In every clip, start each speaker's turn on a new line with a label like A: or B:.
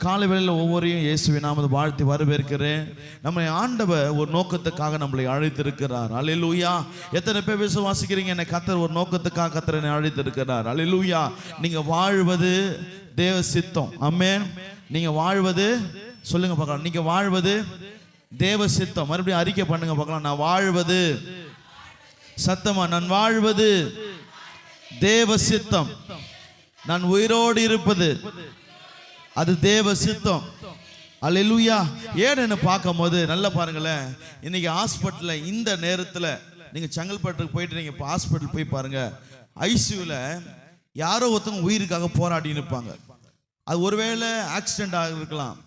A: காலை வேளையில் ஒவ்வொருவரையும் இயேசுவின் நாமத்தில் வாழ்த்தி வரவேற்கிறேன். நம்மை ஆண்டவர் ஒரு நோக்கத்துக்காக நம்மளை அழைத்திருக்கிறார். அல்லேலூயா. எத்தனை பேர் விசுவாசிக்கிறீங்க? என்னை கர்த்தர் ஒரு நோக்கத்துக்காக கர்த்தர் என்னை அழைத்திருக்கிறார். அல்லேலூயா. நீங்க வாழ்வது தேவ சித்தம். ஆமென். நீங்க வாழ்வது சொல்லுங்க பார்க்கலாம். நீங்க வாழ்வது தேவ சித்தம். மறுபடியும் அறிக்கை பண்ணுங்க பார்க்கலாம். நான் வாழ்வது சத்தமா, நான் வாழ்வது தேவ சித்தம். நான் உயிரோடு இருப்பது அது தேவ சித்தம். அல்லேலூயா. ஏன்னு பார்க்கும்போது நல்லா பாருங்களேன். இன்னைக்கு ஹாஸ்பிட்டலில் இந்த நேரத்தில் நீங்கள் செங்கல்பட்டுக்கு போயிட்டு நீங்கள் இப்போ ஹாஸ்பிட்டல் போய் பாருங்க. ஐசியூவில் யாரோ ஒருத்தவங்க உயிருக்காக போராடி நிற்பாங்க. அது ஒருவேளை ஆக்சிடென்ட் ஆகிருக்கலாம்,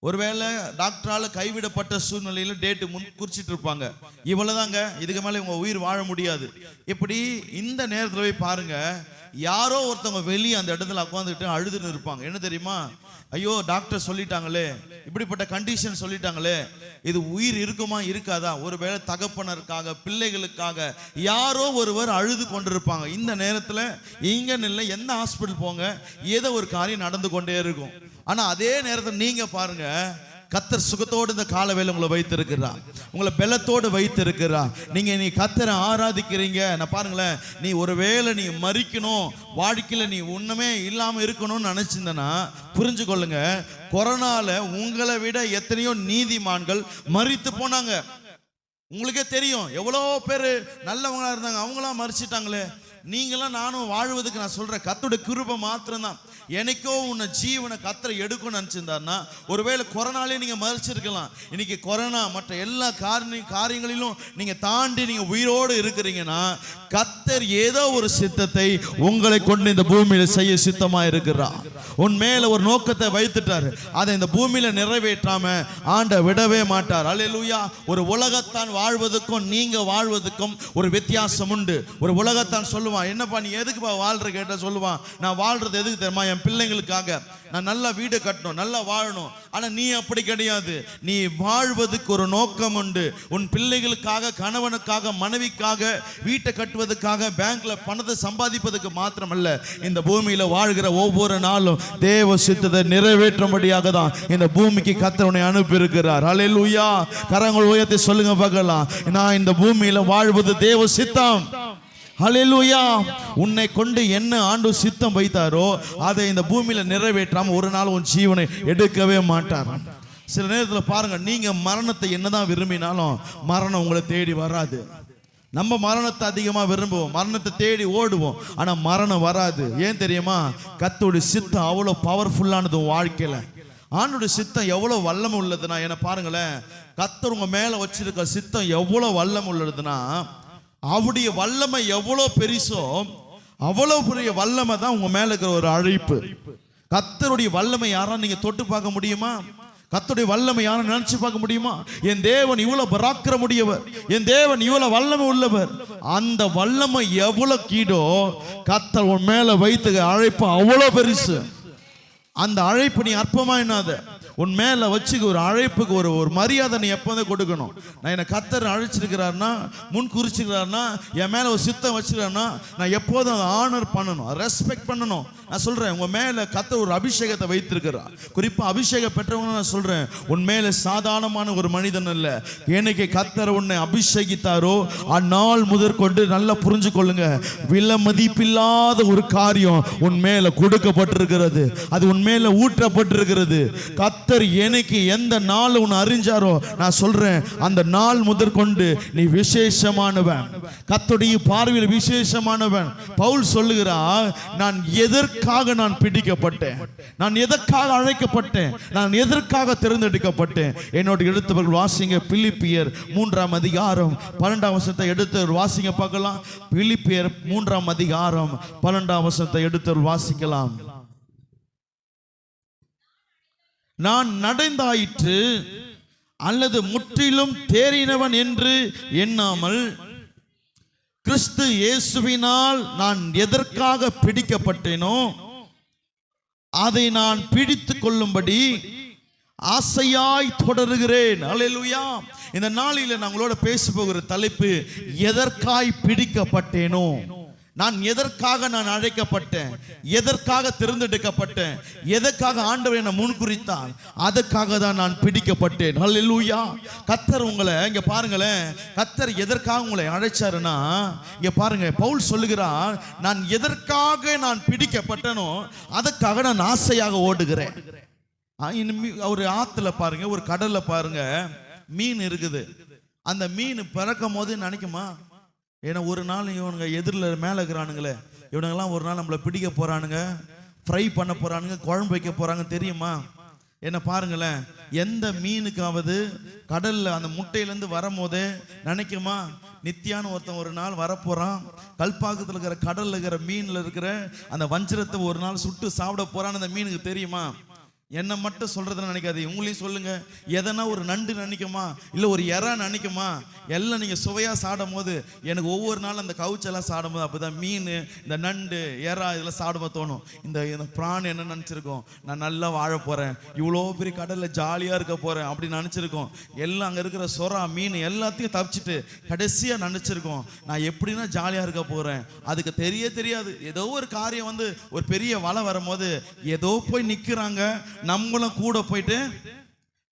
A: ஒருவேளை டாக்டரால் கைவிடப்பட்ட சூழ்நிலையில் டேட்டு முன் குறிச்சிட்டு இருப்பாங்க. இவ்வளவுதாங்க, இதுக்கு மேலே இவங்க உயிர் வாழ முடியாது. இப்படி இந்த நேரத்தில் போய் பாருங்க, யாரோ ஒருத்தவங்க வெளியே அந்த இடத்துல உட்காந்துக்கிட்டு அழுதுன்னு இருப்பாங்க. என்ன தெரியுமா? ஐயோ டாக்டர் சொல்லிட்டாங்களே, இப்படிப்பட்ட கண்டிஷன் சொல்லிட்டாங்களே, இது உயிர் இருக்குமா இருக்காதா? ஒருவேளை தகப்பனருக்காக பிள்ளைகளுக்காக யாரோ ஒருவர் அழுது கொண்டிருப்பாங்க. இந்த நேரத்தில் இங்க இல்லை, எந்த ஹாஸ்பிட்டல் போங்க, ஏதோ ஒரு காரியம் நடந்து கொண்டே இருக்கும். ஆனா அதே நேரத்தில் நீங்க பாருங்க, கர்த்தர் சுகத்தோடு இந்த கால வேளை உங்களை வைத்திருக்கிறார், உங்களை பலத்தோடு வைத்திருக்கிறார். நீ கர்த்தரை ஆராதிக்கிறீங்க. நான் பாருங்களேன், நீ ஒருவேளை நீ மறிக்கணும், வாழ்க்கையில நீ ஒண்ணுமே இல்லாம இருக்கணும்னு நினைச்சிருந்தனா புரிஞ்சு கொள்ளுங்க, கொரோனால உங்களை விட எத்தனையோ நீதிமான்கள் மரித்து போனாங்க. உங்களுக்கே தெரியும் எவ்வளோ பேர் நல்லவங்களா இருந்தாங்க, அவங்களாம் மறிச்சிட்டாங்களே. நீங்களாம் நானும் வாழ்வதுக்கு நான் சொல்றேன், கர்த்தருடைய கிருபை மாத்திரம்தான். எனக்கோ உன்னை ஜீவனை கர்த்தரை எடுக்கணும்னு நினைச்சிருந்தாருன்னா ஒருவேளை கொரோனாலே நீங்க மறிச்சிருக்கலாம். இன்னைக்கு கொரோனா மற்ற எல்லா காரியங்களிலும் நீங்க தாண்டி நீங்க உயிரோடு இருக்கிறீங்கன்னா கர்த்தர் ஏதோ ஒரு சித்தத்தை உங்களை கொண்டு இந்த பூமியில செய்ய சித்தமா இருக்கிறார். உன் மேல ஒரு நோக்கத்தை வைத்துட்டாரு, அதை இந்த பூமியில நிறைவேற்றாம ஆண்ட விடவே மாட்டார். அல்லேலூயா. ஒரு உலகத்தான் வாழ்வதற்கும் நீங்க வாழ்வதற்கும் ஒரு வித்தியாசம் உண்டு. ஒரு உலகத்தான் சொல்லுவான், என்னப்பா நீ எதுக்குப்பா வாழ்ற கேட்ட சொல்லுவான், நான் வாழ்றது எதுக்கு தெரியுமா? என் பிள்ளைங்களுக்காக. நான் நல்ல வீடு கட்டணும், நல்லா வாழணும். ஆனா நீ அப்படி கிடையாது. நீ வாழ்வதற்கு ஒரு நோக்கம் உண்டு. உன் பிள்ளைகளுக்காக, கணவனுக்காக, மனைவிக்காக, வீட்டை கட்டுவதற்காக, பேங்க்ல பணத்தை சம்பாதிப்பதற்கு மாத்திரமல்ல, இந்த பூமியில வாழ்கிற ஒவ்வொரு நாளும் தேவ சித்தத்தை நிறைவேற்றும்படியாக தான் இந்த பூமிக்கு கர்த்தர் உன்னை அனுப்பி இருக்கிறார். அல்லேலூயா. கரங்கள் உயர்த்தி சொல்லுங்க பார்க்கலாம், நான் இந்த பூமியில வாழ்வது தேவ சித்தம். ஹல்லேலூயா. உன்னை கொண்டு என்ன ஆண்டு சித்தம் வைத்தாரோ அதை இந்த பூமியில நிறைவேற்றாம ஒரு நாள் உன் ஜீவனை எடுக்கவே மாட்டார். சில நேரத்தில் பாருங்க, நீங்க மரணத்தை என்னதான் விரும்பினாலும் மரணம் உங்களை தேடி வராது. நம்ம மரணத்தை அதிகமாக விரும்புவோம், மரணத்தை தேடி ஓடுவோம், ஆனா மரணம் வராது. ஏன் தெரியுமா? கர்த்தருடைய சித்தம் அவ்வளோ பவர்ஃபுல்லானது உன் வாழ்க்கையில. ஆண்டோட சித்தம் எவ்வளவு வல்லமை உள்ளதுன்னா, என்ன பாருங்களேன், கர்த்தர் உங்க மேல வச்சிருக்க சித்தம் எவ்வளவு வல்லமை உள்ளதுன்னா, அவருடைய வல்லமை எவ்வளோ பெரிசோ அவ்வளோ பெரிய வல்லமை தான் உங்க மேல இருக்கிற ஒரு அழைப்பு. கர்த்தருடைய வல்லமை யாரும் நீங்க தொட்டு பார்க்க முடியுமா? கர்த்தருடைய வல்லமை யாரும் நினைச்சு பார்க்க முடியுமா? என் தேவன் இவ்வளவு பராக்கிரமுடையவர், என் தேவன் இவ்வளவு வல்லமை உள்ளவர். அந்த வல்லமை எவ்வளவு கீடோ கர்த்தர் உன் மேல வைத்து அழைப்பு அவ்வளோ பெருசு. அந்த அழைப்பு நீ அற்பமா என்னாத, உன் மேல வச்சு ஒரு அழைப்புக்கு ஒரு மரியாதை நீ எப்போதான் கொடுக்கணும். நான் என்னை கர்த்தர் அழைச்சிருக்கிறாருன்னா, முன் குறிச்சிருக்கிறாருன்னா, என் மேல ஒரு சித்தம் வச்சிருக்காருன்னா நான் எப்போதும் அதை ஆனர் பண்ணணும், ரெஸ்பெக்ட் பண்ணணும். நான் சொல்றேன், உங்க மேல கர்த்தர் ஒரு அபிஷேகத்தை வைத்திருக்கிறார். குறிப்பா அபிஷேகம் பெற்றவங்க நான் சொல்றேன், உன் மேல சாதாரணமான ஒரு மனிதன் அல்ல. எனக்கு கர்த்தர் உன்னை அபிஷேகித்தாரோ அந்நாள் முதற்கொண்டு நல்லா புரிஞ்சு கொள்ளுங்க, விலை மதிப்பில்லாத ஒரு காரியம் உன் மேல கொடுக்கப்பட்டிருக்கிறது, அது உன் மேல ஊற்றப்பட்டிருக்கிறது. கர்த்தர் எனக்கு எந்த நாள் உன்னை அறிஞ்சாரோ நான் சொல்றேன், அந்த நாள் முதற்கொண்டு நீ விசேஷமானவன், கர்த்தருடைய பார்வையில் விசேஷமானவன். பவுல் சொல்லுகிறார், நான் எதற்காக நான் பிடிக்கப்பட்டேன், நான் எதற்காக அழைக்கப்பட்டேன், நான் எதற்காக தேர்ந்தெடுக்கப்பட்டேன். என்னோட எடுத்தவர்கள் வாசிங்க, பிலிப்பியர் 3ஆம் அதிகாரம் 12ஆம் வசனத்தை எடுத்து வாசிங்க பார்க்கலாம். பிலிப்பியர் 3ஆம் அதிகாரம் 12ஆம் வசனத்தை எடுத்து வாசிக்கலாம். நான் நடந்தாயிற்று அல்லது முற்றிலும் தேறினவன் என்று எண்ணாமல் கிறிஸ்து இயேசுவினால் நான் எதற்காக பிடிக்கப்பட்டேனோ அதை நான் பிடித்து கொள்ளும்படி ஆசையாய் தொடருகிறேன். அல்லேலூயா. இந்த நாளில நான் உங்களோட பேச போகிற தலைப்பு, எதற்காய் பிடிக்கப்பட்டேனோ. நான் எதற்காக நான் அழைக்கப்பட்டேன், எதற்காக தேர்ந்தெடுக்கப்பட்டேன், எதற்காக ஆண்டவர் என்னை முன்குறித்தார், அதற்காக தான் நான் பிடிக்கப்பட்டேன். ஹல்லேலூயா. கர்த்தர் உங்களை இங்க பாருங்களேன், கர்த்தர் எதற்காக உங்களை அழைச்சாருன்னா, இங்க பாருங்க, பவுல் சொல்லுகிறார், நான் எதற்காக நான் பிடிக்கப்பட்டனோ அதற்காக நான் ஆசையாக ஓடுகிறேன். ஒரு ஆத்துல பாருங்க, ஒரு கடல்ல பாருங்க, மீன் இருக்குது. அந்த மீன் பிறக்கும் போது நினைக்குமா, ஏன்னா ஒரு நாள் இவனுங்க எதிரில் மேலே இருக்கிறானுங்களே, இவனுங்கெல்லாம் ஒரு நாள் நம்மளை பிடிக்க போறானுங்க, ஃப்ரை பண்ண போறானுங்க, குழம்பு வைக்க போறாங்க தெரியுமா? என்ன பாருங்களேன், எந்த மீனுக்காவது கடல்ல அந்த முட்டையிலேருந்து வரும்போதே நினைக்குமா, நித்தியான ஒருத்தன் ஒரு நாள் வரப்போறான், கல்பாக்கத்தில் இருக்கிற கடல்ல இருக்கிற மீன்ல இருக்கிற அந்த வஞ்சிரத்தை ஒரு நாள் சுட்டு சாப்பிட போறான்னு அந்த மீனுக்கு தெரியுமா? என்ன மட்டும் சொல்றதுன்னு நினைக்காது, உங்களையும் சொல்லுங்க. எதனா ஒரு நண்டு நினைக்குமா, இல்லை ஒரு எறா நினைக்குமா? எல்லாம் நீங்க சுவையா சாடும் போது, எனக்கு ஒவ்வொரு நாளும் அந்த கவுச்செல்லாம் சாடும் போது அப்பதான் மீன், இந்த நண்டு, எறா இதெல்லாம் சாடும்போது தோணும், இந்த பிரான் என்ன நினைச்சிருக்கோம், நான் நல்லா வாழ போறேன், இவ்வளோ பெரிய கடல்ல ஜாலியா இருக்க போறேன் அப்படின்னு நினைச்சிருக்கோம். எல்லாம் அங்க இருக்கிற சொரா மீன் எல்லாத்தையும் தப்பிச்சுட்டு கடைசியா நினைச்சிருக்கோம், நான் எப்படின்னா ஜாலியா இருக்க போறேன். அதுக்கு தெரியாது. ஏதோ ஒரு காரியம் வந்து ஒரு பெரிய வலை வரும்போது ஏதோ போய் நிக்கிறாங்க, நம்மளும் கூட போயிட்டு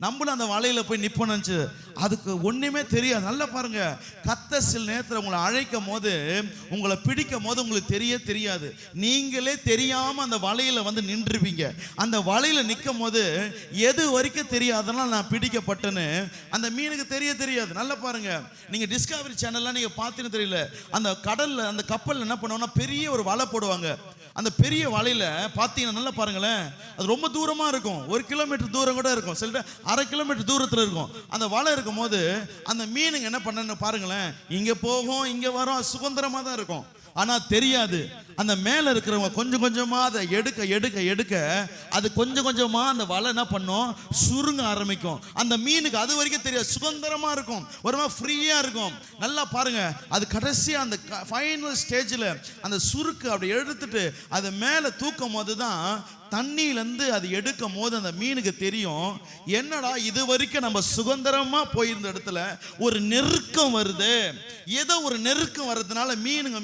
A: நம்மளும் அந்த வலையில போய் நிப்போம் நினைச்சு, அதுக்கு ஒண்ணுமே தெரியாது. நல்லா பாருங்க, கர்த்தர் சில நேரத்தில் உங்களை அழைக்கும் போது, உங்களை பிடிக்கும் போது உங்களுக்கு தெரியாது. நீங்களே தெரியாம அந்த வலையில வந்து நின்றுவீங்க. அந்த வலையில நிற்கும் போது எது வரைக்கும் தெரியாதனால நான் பிடிக்கப்பட்டேன்னு அந்த மீனுக்கு தெரியாது. நல்லா பாருங்க, நீங்க டிஸ்கவரி சேனல்லாம் நீங்க பார்த்தீங்கன்னு தெரியல, அந்த கடல்ல அந்த கப்பல் என்ன பண்ணுவாங்கன்னா பெரிய ஒரு வலை போடுவாங்க. அந்த பெரிய வலையில பார்த்தீங்கன்னா நல்லா பாருங்களேன், அது ரொம்ப தூரமா இருக்கும், 1 கிலோமீட்டர் தூரம் கூட இருக்கும், சில 1/2 கிலோமீட்டர் தூரத்தில் இருக்கும். அந்த வலை இருக்கும் போது அந்த மீனுங்க என்ன பண்ணு பாருங்களேன், இங்க போகும் இங்க வரும், சுதந்திரமா தான் இருக்கும். ஆனா தெரியாது, அந்த மேல இருக்கிறவங்க கொஞ்சம் கொஞ்சமா அதை எடுக்க அது கொஞ்சம் கொஞ்சமா அந்த வலை என்ன பண்ணும், சுருங்க ஆரம்பிக்கும். அந்த மீனுக்கு அது வரைக்கும் தெரியாது, சுதந்திரமா இருக்கும், ஒரு மாதிரி ஃப்ரீயா இருக்கும். நல்லா பாருங்க, அது கடைசியா அந்த ஃபைனல் ஸ்டேஜில் அந்த சுருக்கு அப்படி எடுத்துட்டு அது மேல தூக்கும் போது தான் தண்ணியிலேருந்து அது எடுக்கும் போது அந்த மீனுக்கு தெரியும், என்னடா இது வரைக்கும் நம்ம சுதந்திரமா போயிருந்த இடத்துல ஒரு நெருக்கம் வருது. ஏதோ ஒரு நெருக்கம் வர்றதுனால மீன்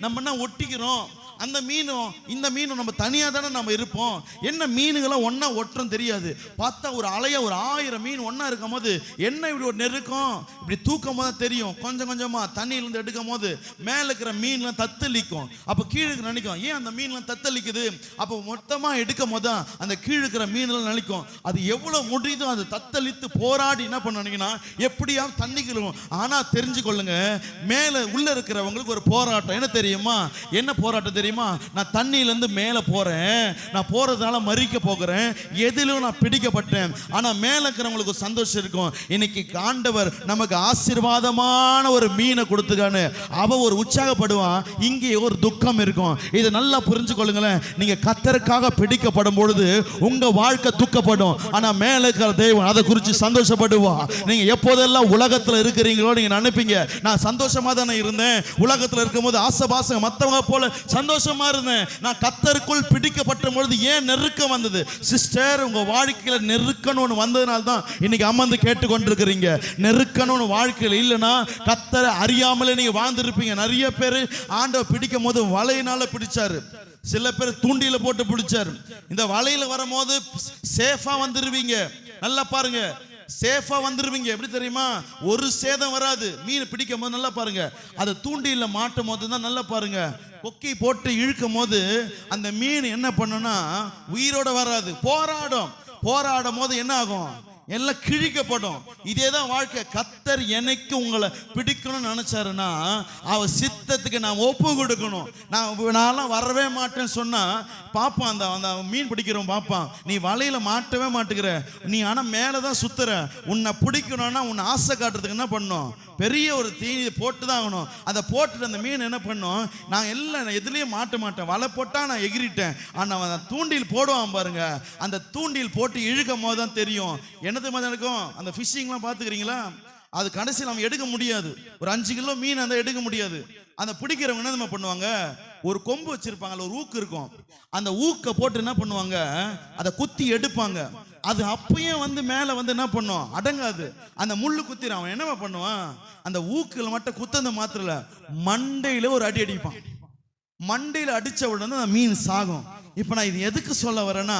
A: நம்ம என்ன ஒட்டிக்கிறோம், அந்த மீனும் இந்த மீனும் நம்ம தனியாக தானே நம்ம இருப்போம். என்ன மீனுங்களாம் ஒன்றா ஒட்டுறோம் தெரியாது. பார்த்தா ஒரு அலைய ஒரு 1000 மீன் ஒன்றா இருக்கும் போது என்ன இப்படி ஒரு நெருக்கம், இப்படி தூக்கும் போது தான் தெரியும். கொஞ்சம் கொஞ்சமாக தண்ணியிலேருந்து எடுக்கும் போது மேலே இருக்கிற மீன்லாம் தத்தளிக்கும். அப்போ கீழே நினைக்கும், ஏன் அந்த மீன்லாம் தத்தளிக்குது? அப்போ மொத்தமாக எடுக்கும் போது தான் அந்த கீழே இருக்கிற மீன்லாம் நினைக்கும், அது எவ்வளோ முடியுதோ அது தத்தளித்து போராடி என்ன பண்ண நினைக்கணும், எப்படியாவது தண்ணிக்கிழுவும். ஆனால் தெரிஞ்சு கொள்ளுங்க, மேலே உள்ளே இருக்கிறவங்களுக்கு ஒரு போராட்டம். என்ன தெரியுமா? என்ன போராட்டம் தெரியுமா? நான் தண்ணியிலிருந்து மேல போறேன், நான் போறதால மறிக்க போகிறேன், எதிலும் நான் பிடிக்கப்பட்டேன். ஆனா மேல இருக்கிறவங்களுக்கு சந்தோஷம் இருக்கும், இன்னைக்கு ஆண்டவர் நமக்கு ஆசீர்வாதமான ஒரு மீனை கொடுத்துக்கான்னு அவ ஒரு உற்சாகப்படுவான். இங்கே ஒரு துக்கம் இருக்கும். இதை நல்லா புரிஞ்சு கொள்ளுங்களேன். நீங்க கர்த்தருக்காக பிடிக்கப்படும் பொழுது உங்க வாழ்க்கை துக்கப்படும், ஆனா மேல இருக்கிற தேவன் அதை குறித்து சந்தோஷப்படுவா. நீங்க எப்போதெல்லாம் உலகத்துல இருக்கிறீங்களோ நீங்க நினைப்பீங்க, நான் சந்தோஷமா தானே இருந்தேன், உலகத்துல இருக்கும் போது ஆசபாசம் மற்றவங்க போல சந்தோஷமா இருந்தேன், நான் கர்த்தருக்குள் பிடிக்கப்பட்ட பொழுது ஏன் நெருக்கம் வந்தது? சிஸ்டர், உங்க வாழ்க்கையில நெருக்கணும்னு வந்ததுனால தான் இன்னைக்கு அமர்ந்து கேட்டுக்கொண்டிருக்கிறீங்க. நெருக்கணும்னு வாழ்க்கையில் இல்லைன்னா கர்த்தரை அறியாமலே நீங்க வாழ்ந்திருப்பீங்க. நிறைய பேர் ஆண்டவர் பிடிக்கும் போது வலையினால பிடிச்சாரு, சில பேர் தூண்டில போட்டு பிடிச்சாரு. இந்த வலையில வரும்போது சேஃபா வந்துருவீங்க. நல்லா பாருங்க, சேஃபா வந்துருவீங்க. எப்படி தெரியுமா? ஒரு சேதம் வராது. மீன் பிடிக்கும் போது நல்லா பாருங்க, அதை தூண்டில மாட்டும் போது தான் நல்லா பாருங்க, கொக்கி போட்டு இழுக்கும் போது அந்த மீன் என்ன பண்ணுன்னா உயிரோட வராது, போராடும் போது என்ன ஆகும், எல்லாம் கிழிக்கப்படும். இதே தான் வாழ்க்கை. கர்த்தர் எனக்கு உங்களை பிடிக்கணும்னு நினைச்சாருன்னா அவர் சித்தத்துக்கு நான் ஒப்பு கொடுக்கணும். நான்லாம் வரவே மாட்டேன்னு சொன்னா பார்ப்பான், அந்த மீன் பிடிக்கிறவன் பார்ப்பான், நீ வலையில மாட்டவே மாட்டுக்கிற, நீ ஆனா மேலதான் சுத்துற, உன்னை பிடிக்கணும்னா உன்னை ஆசை காட்டுறதுக்கு என்ன பண்ணும், பெரிய ஒரு தீனி போட்டு தான் ஆகணும். அதை போட்டுட்டு அந்த மீன் என்ன பண்ணும், நான் எல்லாம் எதுலேயும் மாட்ட மாட்டேன், வலை போட்டா நான் எகிரிட்டேன். ஆனால் அவன் தூண்டில் போடுவான் பாருங்க, அந்த தூண்டில் போட்டு இழுக்கும் போது தான் தெரியும் என்னது மாதிரி இருக்கும். அந்த ஃபிஷிங்லாம் பார்த்துக்கிறீங்களா, அது கடைசியில் நம்ம எடுக்க முடியாது. ஒரு 5 கிலோ மீன் அந்த எடுக்க முடியாது. அந்த பிடிக்கிறவங்க என்ன பண்ணுவாங்க, ஒரு கொம்பு வச்சிருப்பாங்க, ஒரு ஊக்கு இருக்கும், அந்த ஊக்கை போட்டு என்ன பண்ணுவாங்க, அதை குத்தி எடுப்பாங்க. அது அப்பயும் வந்து மேலே வந்து என்ன பண்ணும், அடங்காது. அந்த முள்ளு குத்திர அவன் என்ன பண்ணுவான், அந்த ஊக்கில் மட்டும் குத்தந்த மாத்திரல மண்டையில ஒரு அடி அடிப்பான். மண்டையில் அடிச்ச உடனே அந்த மீன் சாகும். இப்ப நான் இது எதுக்கு சொல்ல வரேன்னா,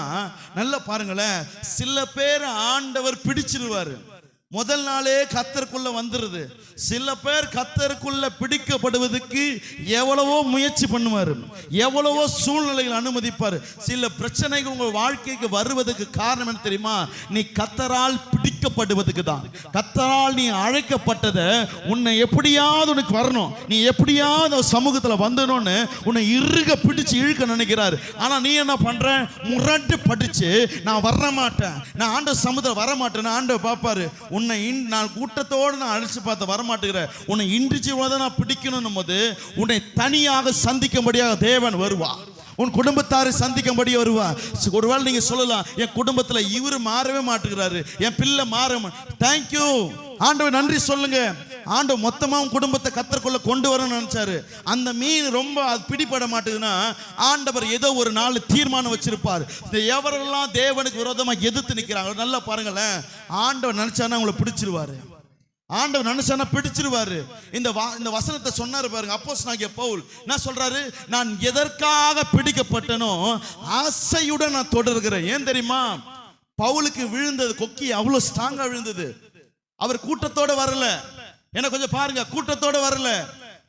A: நல்லா பாருங்களேன், சில பேர் ஆண்டவர் பிடிச்சிருவாரு, முதல் நாளே கர்த்தருக்குள்ள வந்துருது. சில பேர் கர்த்தருக்குள்ள பிடிக்கப்படுவதற்கு எவ்வளவோ முயற்சி பண்ணுவார், எவ்வளவோ சூழ்நிலைகள் அனுமதிப்பார். சில பிரச்சனைகள் உங்கள் வாழ்க்கைக்கு வருவதற்கு காரணம் என்ன தெரியுமா? நீ கர்த்தரால் பிடிக்கப்படுவதுக்கு தான். கர்த்தரால் நீ அழைக்கப்பட்டதை உன்னை எப்படியாவது உனக்கு வரணும், நீ எப்படியாவது சமூகத்தில் வந்துடணும்னு உன்னை இறுக பிடிச்சு இழுக்க நினைக்கிறாரு. ஆனா நீ என்ன பண்ற? முரட்டு படிச்சு நான் வர மாட்டேன், நான் ஆண்டவர் சமூகத்தில் வர மாட்டேன். ஆண்டவர் பார்ப்பாரு, உன்னை நான் கூட்டத்தோடு நான் அழைச்சு பார்த்து வரமாட்டேங்கிற, உன்னை இன்றிச்சு நான் பிடிக்கணும் போது உன்னை தனியாக சந்திக்கும்படியாக தேவன் வருவா, உன் குடும்பத்தாரை சந்திக்கும்படி வருவா. ஒருவேளை நீங்க சொல்லலாம், என் குடும்பத்தில் இவரு மாறவே மாட்டேங்கிறாரு, என் பிள்ளை மாற. தேங்க்யூ ஆண்டவர், நன்றி சொல்லுங்க. ஆண்டவர் மொத்தமா உன் குடும்பத்தை கர்த்தருக்குள்ள கொண்டு வரணும்னு நினைச்சாரு. அந்த மீன் ரொம்ப அது பிடிபட மாட்டேதுன்னா ஆண்டவர் ஏதோ ஒரு நாள் தீர்மானம் வச்சிருப்பார். எவரெல்லாம் தேவனுக்கு விரோதமா எதிர்த்து நிற்கிறாங்க, நல்லா பாருங்களேன், ஆண்டவர் நினைச்சானா உங்களை பிடிச்சிருவாரு. ஆண்டவர் நினைச்சானா பிடிச்சிருவாரு. இந்த வசனத்தை சொன்னாரு பாருங்க அப்போஸ்தலனாகிய பவுல். என்ன சொல்றாரு? நான் எதற்காக பிடிக்கப்பட்டனோ ஆசையுடன் நான் தொடர்கிறேன். ஏன் தெரியுமா? பவுலுக்கு விழுந்தது கொக்கி அவ்வளவு ஸ்ட்ராங்கா விழுந்தது. அவர் கூட்டத்தோட வரல, என்ன கொஞ்சம் பாருங்க, கூட்டத்தோட வரல.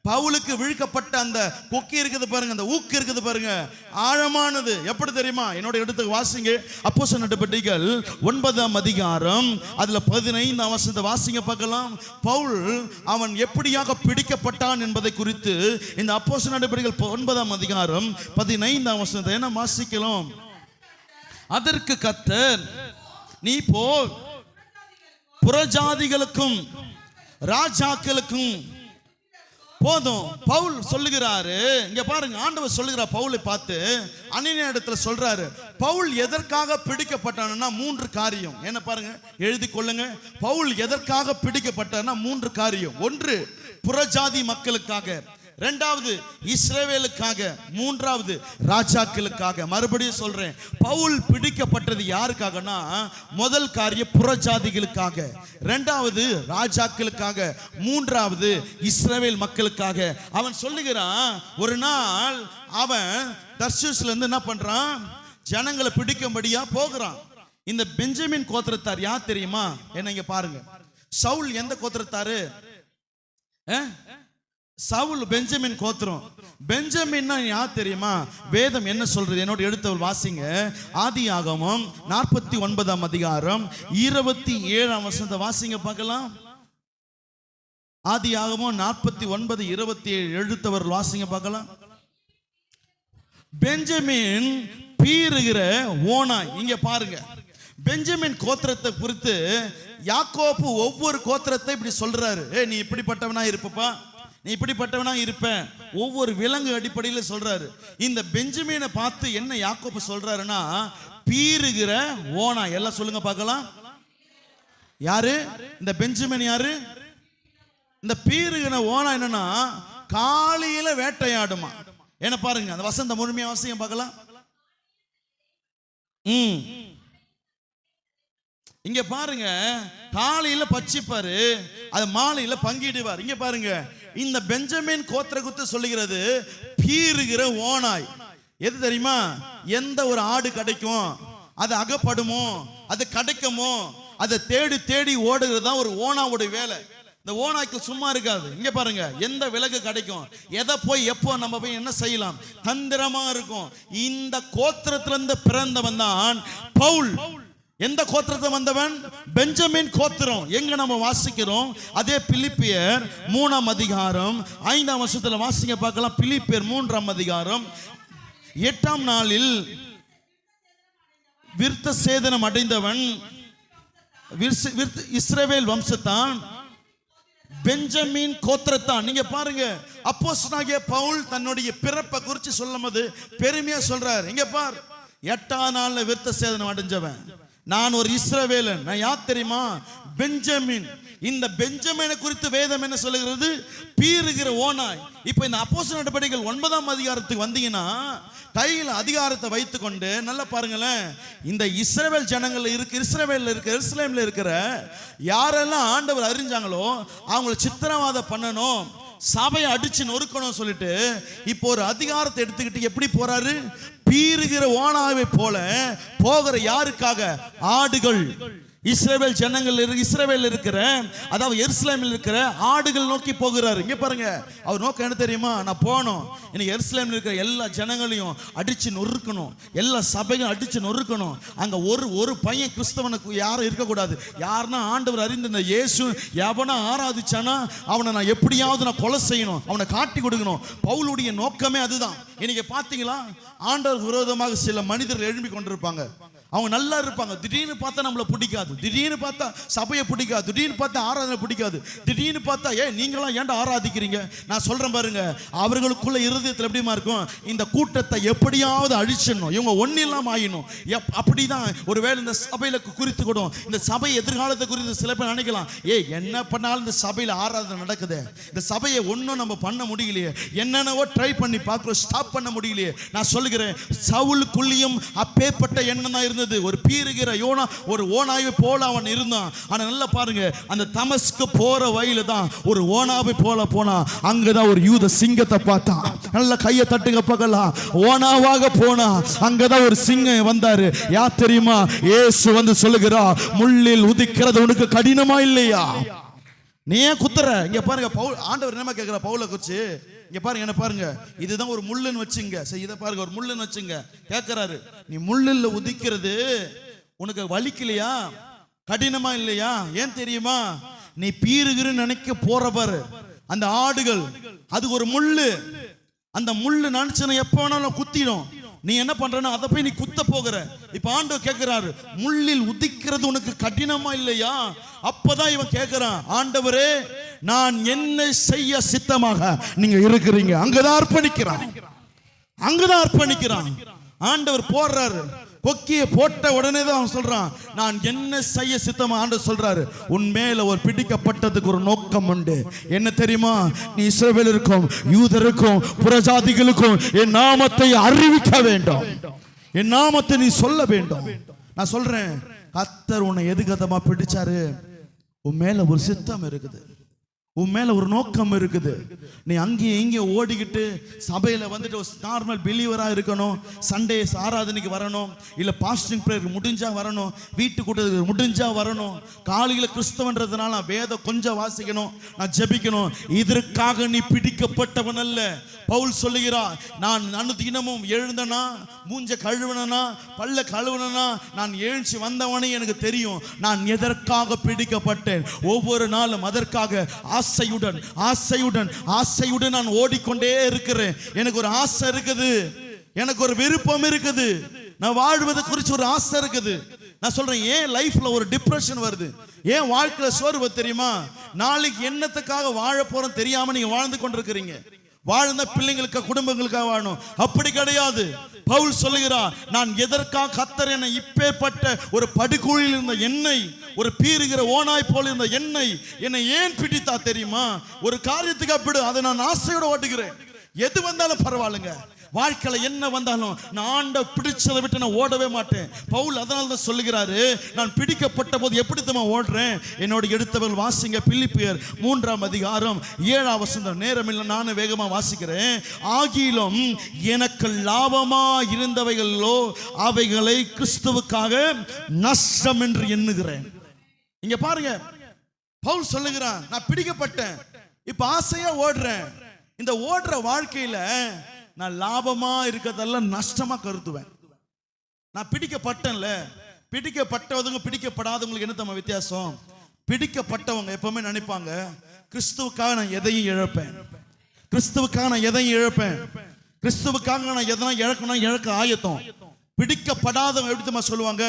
A: பவுலுக்கு விழுக்கப்பட்ட அந்த கொக்கி இருக்குது பாருங்க, அந்த ஊக்கு இருக்குது பாருங்க, ஆழமானது. எப்படி தெரியுமா? என்னோட எடுத்து வாசிங்க, அப்போஸ்தலர் நடபடிகள் 9ஆம் அதிகாரம் அதுல 15ஆம் வசனத்தை வாசிங்க பார்க்கலாம். பவுல் அவன் எப்படியாக பிடிக்கப்பட்டான் என்பதை குறித்து இந்த அப்போஸ்தலர் நடபடிகள் 9ஆம் அதிகாரம் 15ஆம் வசனத்தை என்ன வாசிக்கலாம். அதற்கு கர்த்தர், நீ போ, புறஜாதிகளுக்கும் ராஜாக்களுக்கும் போதும். பவுல் சொல்லுகிறாரு, இங்க பாருங்க, ஆண்டவர் சொல்லுகிறார் பவுலை பார்த்து, அன்னிய இடத்துல சொல்றாரு, பவுல் எதற்காக பிடிக்கப்பட்டான்னா 3 காரியம். என்ன பாருங்க, எழுதி கொள்ளுங்க. பவுல் எதற்காக பிடிக்கப்பட்டான்னா 3 காரியம். 1 புறஜாதி மக்களுக்காக, 2வது இஸ்ரவேலுக்காக, 3வது ராஜாக்களுக்காக. மறுபடியும் சொல்றேன், பவுல் பிடிக்கப்பட்டது யாருக்காகனா, முதல் காரியம் புறஜாதிகளுக்காக, 2வது ராஜாக்களுக்காக, 3வது இஸ்ரவேல் மக்களுக்காக. அவன் சொல்லுகிறான், ஒரு நாள் அவன் தர்ஷீஸ்ல இருந்து என்ன பண்றான், ஜனங்களை பிடிக்கும்படியா போகிறான். இந்த பெஞ்சமின் கோத்திரத்தார் யார் தெரியுமா? என்ன இங்க பாருங்க, சவுல் எந்த கோத்திரத்தாரு? சவுல் பெஞ்சமின் கோத்திரம். பெஞ்சமின்னா யார் தெரியுமா? வேதம் என்ன சொல்றது? என்னோட எடுத்தவள் வாசிங்க, ஆதியாகமம் 49ஆம் அதிகாரம் 27ஆம் வசனத்தை வாசிங்க பார்க்கலாம். ஆதியாகமம் 49:27 எழுத்தவர் வாசிங்க பார்க்கலாம். பெஞ்சமின் பீறுகிற ஓனாய். இங்க பாருங்க, பெஞ்சமின் கோத்திரத்தை குறித்து யாக்கோபு ஒவ்வொரு கோத்திரத்தை இப்படி சொல்றாரு, நீ இப்படிப்பட்டவனா இருப்பப்பா, நீ இப்படிப்பட்டவனா இருப்ப, ஒவ்வொரு விலங்கு அடிப்படையில் சொல்றாரு. இந்த பெஞ்சமினை பார்த்து என்ன யாக்கோபு சொல்றாருன்னா, பீறுகிற ஓனா. எல்லாம் சொல்லுங்க பார்க்கலாம், யாரு இந்த பெஞ்சமின்? யாரு இந்த பீறுகிற ஓனா? என்னன்னா காலையில வேட்டையாடுமா. என்ன பாருங்க, அந்த வசந்த முழுமையா வாசிங்க பார்க்கலாம். இங்க பாருங்க, காலையில பச்சிப்பாரு, அது மாலையில பங்கிடுவார். இங்க பாருங்க, இந்த பெஞ்சமின் கோத்திரகுத்து சொல்லுகிறது பீறுகிற ஓனாய். எது தெரியுமா? எந்த ஒரு ஆடு கிடைக்கும், அது அகப்படுமோ, அது கிடைக்குமோ, அதை தேடி தேடி ஓடுகிறது தான் ஒரு ஓனாவுடைய வேலை. இந்த ஓனாய்க்கு சும்மா இருக்காது. இங்க பாருங்க, எந்த விலங்கு கிடைக்கும், எதை போய் எப்போ நம்ம போய் என்ன செய்யலாம், தந்திரமா இருக்கும். இந்த கோத்திரத்திலிருந்து பிறந்தவன் தான் பவுல். எந்த கோத்திரத்தை வந்தவன்? பெஞ்சமின் கோத்திரம். எங்க நம்ம வாசிக்கிறோம்? அதே பிலிப்பியர் 3ஆம் அதிகாரம் 5ஆம் வசனத்துல வாசிங்க பார்க்கலாம். பிலிப்பியர் 3ஆம் அதிகாரம் 8ஆம் நாளில் விருத்த சேதனம் அடைந்தவன் இஸ்ரவேல் வம்சத்தான், பெஞ்சமின் கோத்திரத்தான். நீங்க பாருங்க, அப்போஸ்தலனாகிய பவுல் தன்னுடைய பிறப்பை குறித்து சொல்லும்போது பெருமையா சொல்றாரு. இங்க பார், 8ஆம் நாள்ல விருத்த சேதனம் அடைஞ்சவன், நான் ஒரு இஸ்ரவேலன். நான் யார் தெரியுமா? பெஞ்சமின். இந்த பெஞ்சமினை குறித்து வேதம் என்ன சொல்லுகிறது? பீறுகிற ஓனாய். இப்ப இந்த அப்போஸ்தலர் நடபடிகள் 9ஆம் அதிகாரத்துக்கு வந்தீங்கன்னா, கையில் அதிகாரத்தை வைத்துக்கொண்டு நல்லா பாருங்களேன், இந்த இஸ்ரவேல் ஜனங்கள் எருசலேம்ல இருக்கிற யாரெல்லாம் ஆண்டவர் அறிஞ்சாங்களோ அவங்களை சித்திரவதை பண்ணணும், சபையை அடிச்சு நொறுக்கணும் சொல்லிட்டு இப்போ ஒரு அதிகாரத்தை எடுத்துக்கிட்டு எப்படி போறாரு? பீறுகிற ஓனாவை போல போகிற யாருக்காக? ஆடுகள். இஸ்ரவேல் ஜனங்கள் இஸ்ரவேல் இருக்கிற, அதாவது எருசலேமில் இருக்கிற ஆடுகள் நோக்கி போகிறாரு. இங்க பாருங்க, அவர் நோக்கம் என்ன தெரியுமா? நான் போகணும், இன்னைக்கு எருசலேமில் இருக்கிற எல்லா ஜனங்களையும் அடிச்சு நொறுக்கணும், எல்லா சபையும் அடிச்சு நொறுக்கணும். அங்க ஒரு பையன் கிறிஸ்தவனுக்கு யாரும் இருக்கக்கூடாது. யாருன்னா ஆண்டவர் அறிந்த இந்த இயேசு எவனா ஆராதிச்சானா அவனை நான் எப்படியாவது நான் கொலை செய்யணும், அவனை காட்டி கொடுக்கணும். பவுலுடைய நோக்கமே அதுதான். இன்னைக்கு பாத்தீங்களா, ஆண்டவர் விரோதமாக சில மனிதர்கள் எழும்பி கொண்டிருப்பாங்க. அவங்க நல்லா இருப்பாங்க, திடீர்னு பார்த்தா நம்மளை பிடிக்காது, திடீர்னு பார்த்தா சபையை பிடிக்காது, திடீர்னு பார்த்தா ஆராதனை பிடிக்காது, திடீர்னு பார்த்தா நீங்களாம் ஏன்டா ஆராதிக்கிறீங்க? நான் சொல்றேன் பாருங்க, அவர்களுக்குள்ள இருதயத்தில் எப்படிமா இருக்கும்? இந்த கூட்டத்தை எப்படியாவது அழிச்சிடணும், இவங்க ஒன்னும் இல்லாம ஆயிடணும். அப்படிதான் ஒருவேளை இந்த சபையில குறித்து கூட, இந்த சபை எதிர்காலத்தை குறித்து சில பேர் நினைக்கலாம், என்ன பண்ணாலும் இந்த சபையில ஆராதனை நடக்குது, இந்த சபையை ஒன்றும் நம்ம பண்ண முடியலையே, என்னென்னவோ ட்ரை பண்ணி பார்க்கிறோம், ஸ்டாப் பண்ண முடியலையே. நான் சொல்லுகிறேன், சவுலுக்குள்ளேயும் அப்பேற்பட்ட எண்ணம் தான் இருந்தது. ஒரு பீறுகிற ஒரு ஓனாவை போல அவன் இருந்தான். ஆனா நல்லா பாருங்க, அந்த தமஸ்கு போற வழியில தான் ஒரு ஓனாவை போல போனா, அங்கதான் ஒரு யூத சிங்கத்தை பார்த்தான். நல்ல கையை தட்டுங்க பகலாம். ஓனாவாக போனா அங்கதான் ஒரு சிங்கம் வந்தாரு. யார் தெரியுமா? இயேசு வந்து சொல்லுகிறா, முள்ளில் உதிக்கிறது உனக்கு கடினமா இல்லையா? நீ ஏன் குத்துற? இங்க பாருங்க, ஆண்டவர் என்னமா கேட்கிற பவுலை குறிச்சு? இங்க பாருங்க, என்ன பாருங்க, இதுதான் ஒரு முள்ளுன்னு வச்சுங்க. சரி, இதை பாருங்க, ஒரு முள்ளுன்னு வச்சுங்க. கேட்கிறாரு, நீ முள்ளில் உதிக்கிறது உனக்கு வலிக்கலையா, கடினமா இல்லையா? ஏன் தெரியுமா? நீ பீறுகிறன்னு நினைக்க போற பாரு அந்த ஆடுகள், அது ஒரு முள்ளு. அந்த முள்ளு நினைச்சுனா எப்ப வேணாலும் குத்திடும். நீ என்ன பண்றனா அதை போய் நீ குத்த போகிற. இப்ப ஆண்டவர் கேட்கிறாரு, முள்ளில் உதிக்கிறது உனக்கு கடினமா இல்லையா? அப்பதான் இவன் கேட்கிறான், ஆண்டவரே நான் என்ன செய்ய சித்தமாக நீங்க இருக்கிறீங்க. அங்கதான் அர்ப்பணிக்கிறான், அங்கதான் அர்ப்பணிக்கிறான். ஆண்டவர் போடுறாரு, கொக்கிய போட்ட உடனே தான் அவன் சொல்றான், நான் என்ன செய்ய சித்தமா. ஆண்டவர் சொல்றாரு, உன் மேல ஒரு பிடிக்கப்பட்டதுக்கு ஒரு நோக்கம் உண்டு. என்ன தெரியுமா? நீ இஸ்ரவேலருக்கும் யூதருக்கும் புறஜாதிகளுக்கும் என் நாமத்தை அறிவிக்க வேண்டும், என் நாமத்தை நீ சொல்ல வேண்டும். நான் சொல்றேன், கர்த்தர் உன்னை எதுக்கதமா பிடிச்சாரு? உன் மேல ஒரு சித்தம் இருக்குது, உன் மேல ஒரு நோக்கம் இருக்குது. நீ அங்கேயும் இங்கேயும் ஓடிக்கிட்டு சபையில வந்துட்டு ஒரு நார்மல் பிலீவரா இருக்கணும், சண்டே ஆராதனைக்கு வரணும், இல்ல பாஸ்டிங் பிரேயர் முடிஞ்சா வரணும், வீட்டு கூட்டத்துக்கு முடிஞ்சா வரணும், காலையில கிறிஸ்தவன்றதுனால வேதம் கொஞ்சம் வாசிக்கணும், நான் ஜெபிக்கணும். இதற்காக நீ பிடிக்கப்பட்டவன் அல்ல. பவுல் சொல்லுகிறார், நான் அனுதினமும் எழுந்தனா, மூஞ்ச கழுவனா, பல்ல கழுவனா, நான் எழுச்சி வந்தவனே எனக்கு தெரியும் நான் எதற்காக பிடிக்கப்பட்டேன். ஒவ்வொரு நாளும் அதற்காக ஆசையுடன் ஆசையுடன் ஆசையுடன் நான் ஓடிக்கொண்டே இருக்கிறேன். எனக்கு ஒரு ஆசை இருக்குது, எனக்கு ஒரு விருப்பம் இருக்குது, நான் வாழ்வதை குறித்து ஒரு ஆசை இருக்குது. நான் சொல்றேன், ஏன் லைஃப்ல ஒரு டிப்ரெஷன் வருது, ஏன் வாழ்க்கையில சோர்வு தெரியுமா? நாளைக்கு என்னத்துக்காக வாழ போறோம் தெரியாம நீங்க வாழ்ந்து கொண்டிருக்கிறீங்க. வாழ்ந்த பிள்ளைங்களுக்கு குடும்பங்களுக்காக வாழணும், அப்படி கிடையாது. பவுல் சொல்லுகிறார், நான் எதற்காக கர்த்தர் என்னை இப்பேற்பட்ட ஒரு படுகுழியில் இருந்த என்னை, ஒரு பீறுகிற ஓனாய் போல இருந்த என்னை ஏன் பிடித்தா தெரியுமா? ஒரு காரியத்துக்கு அப்படி அதை நான் ஆசையோட ஓட்டுகிறேன். எது வந்தாலும் பரவாயில்லைங்க, வாழ்க்கையில என்ன வந்தாலும் நான் ஆண்டவர் பிடிச்சதை விட்டு நான் ஓடவே மாட்டேன். பவுல் அதனால தான் சொல்லுகிறாரு, நான் பிடிக்கப்பட்ட போது எப்படி தான் ஓடுறேன். என்னோட எடுத்தவர்கள் வாசிங்க, பிலிப்பியர் 3ஆம் அதிகாரம் 7ஆம் வசனம். நேரம் இல்லை, நானும் வேகமா வாசிக்கிறேன். ஆகிலும் எனக்கு லாபமா இருந்தவைகளோ அவைகளை கிறிஸ்துவுக்காக நஷ்டம் என்று எண்ணுகிறேன். இங்க பாருங்க, பவுல் சொல்லுகிறான், நான் பிடிக்கப்பட்டேன், இப்ப ஆசையா ஓடுறேன். இந்த ஓடுற வாழ்க்கையில நான் லாபமா இருக்கிறதெல்லாம் நஷ்டமா கருதுவேன். நான் பிடிக்கப்பட்டேன்ல, பிடிக்கப்பட்டவங்க பிடிக்கப்படாதவங்களுக்கு என்ன தம்ம வித்தியாசம்? பிடிக்கப்பட்டவங்க எப்பவுமே நினைப்பாங்க, கிறிஸ்துவுக்காக நான் எதையும் இழப்பேன், கிறிஸ்துவுக்காக நான் எதையும் இழப்பேன், கிறிஸ்துவுக்காக நான் எதனா இழக்கணும், இழக்க ஆயத்தம். பிடிக்கப்படாதவங்க எப்படி தம்ம சொல்லுவாங்க,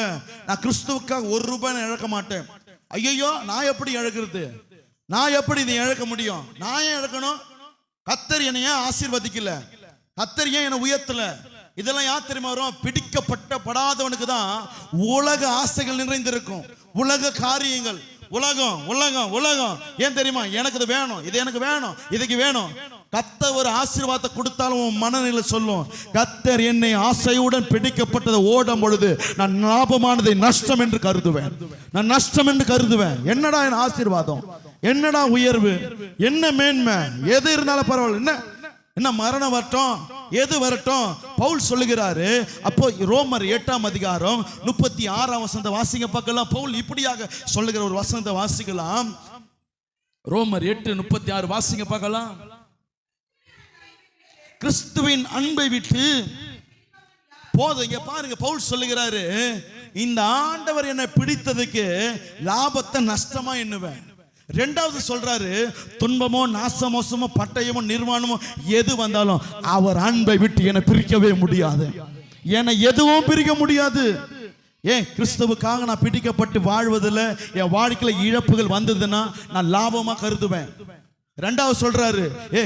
A: நான் கிறிஸ்துவுக்காக ₹1 நான் இழக்க மாட்டேன். ஐயோ, நான் எப்படி இழக்கிறது, நான் எப்படி இதை இழக்க முடியும், நான் ஏன் இழக்கணும்? கர்த்தர் என்னை ஏன் ஆசீர்வதிக்கல, கர்த்தர் ஏன் என்னை உயர்த்தல? இதெல்லாம் யார் தெரியுமா வரும்? பிடிக்கப்படாதவனுக்கு தான் உலக ஆசைகள் நிறைந்திருக்கும், உலக காரியங்கள், உலகம் உலகம் உலகம். ஏன் தெரியுமா? எனக்கு இது வேணும், இது எனக்கு வேணும், இதுக்கு வேணும். கர்த்தர் ஒரு ஆசீர்வாதத்தை கொடுத்தாலும் மனநிலை சொல்லும், கர்த்தர் என்னை ஆசையுடன் பிடிக்கப்பட்டதை ஓடும் பொழுது நான் லாபமானதை நஷ்டம் என்று கருதுவேன், நான் நஷ்டம் என்று கருதுவேன். என்னடா என் ஆசீர்வாதம், என்னடா உயர்வு, என்ன மேன்மை, எது இருந்தாலும் பரவாயில்ல, என்ன மரணம் வரட்டும், எது வரட்டும். பவுல் சொல்லுகிறாரு. அப்போ ரோமர் 8ஆம் அதிகாரம் 36ஆம் வசனத்தை வாசிங்க பார்க்கலாம். பவுல் இப்படியாக சொல்லுகிற ஒரு வசனத்தை வாசிக்கலாம். ரோமர் 8:36 வாசிங்க பார்க்கலாம். கிறிஸ்துவின் அன்பை விட்டு போதும். இங்க பாருங்க, பவுல் சொல்லுகிறாரு, இந்த ஆண்டவர் என்னை பிடித்ததுக்கு லாபத்தை நஷ்டமா எண்ணுவேன். ரெண்டாவது சொல்றாரு, துன்பமோ நாசமோசமோ பட்டயமோ நிர்வாணமோ எது வந்தாலும் அவர் அன்பை விட்டு என்னை பிரிக்கவே முடியாது. என்னை எதுவும் பிரிக்க முடியாது. ஏன் கிறிஸ்துவுக்காக நான் பிடிக்கப்பட்டு வாழ்வதில் என் வாழ்க்கையில இழப்புகள் வந்ததுன்னா நான் லாபமா கருதுவேன். ரெண்டாவது சொல்றாரு,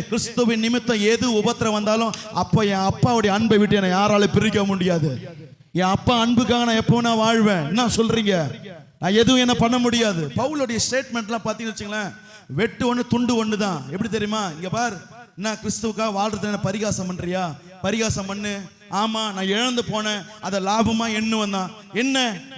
A: கிறிஸ்துவின் நிமித்தம் எது உபத்திரம் வந்தாலும் அப்ப என் அப்பாவுடைய அன்பை விட்டு என்னை யாராலும் பிரிக்க முடியாது. என் அப்பா அன்புக்காக நான் எப்போ நான் வாழ்வேன். என்ன சொல்றீங்க? நான் எதுவும் என்ன பண்ண முடியாது. பவுலுடைய ஸ்டேட்மெண்ட்லாம் பார்த்தீங்கன்னு வச்சுங்களேன், வெட்டு ஒன்று துண்டு ஒன்று தான். எப்படி தெரியுமா? இங்க பார், என்ன கிறிஸ்துவுக்காக வாழ்றது என்ன பரிகாசம் பண்றியா? பரிகாசம் பண்ணு. ஆமா, நான் இழந்து போனேன், அதை லாபமா எண்ணுவன் தான்.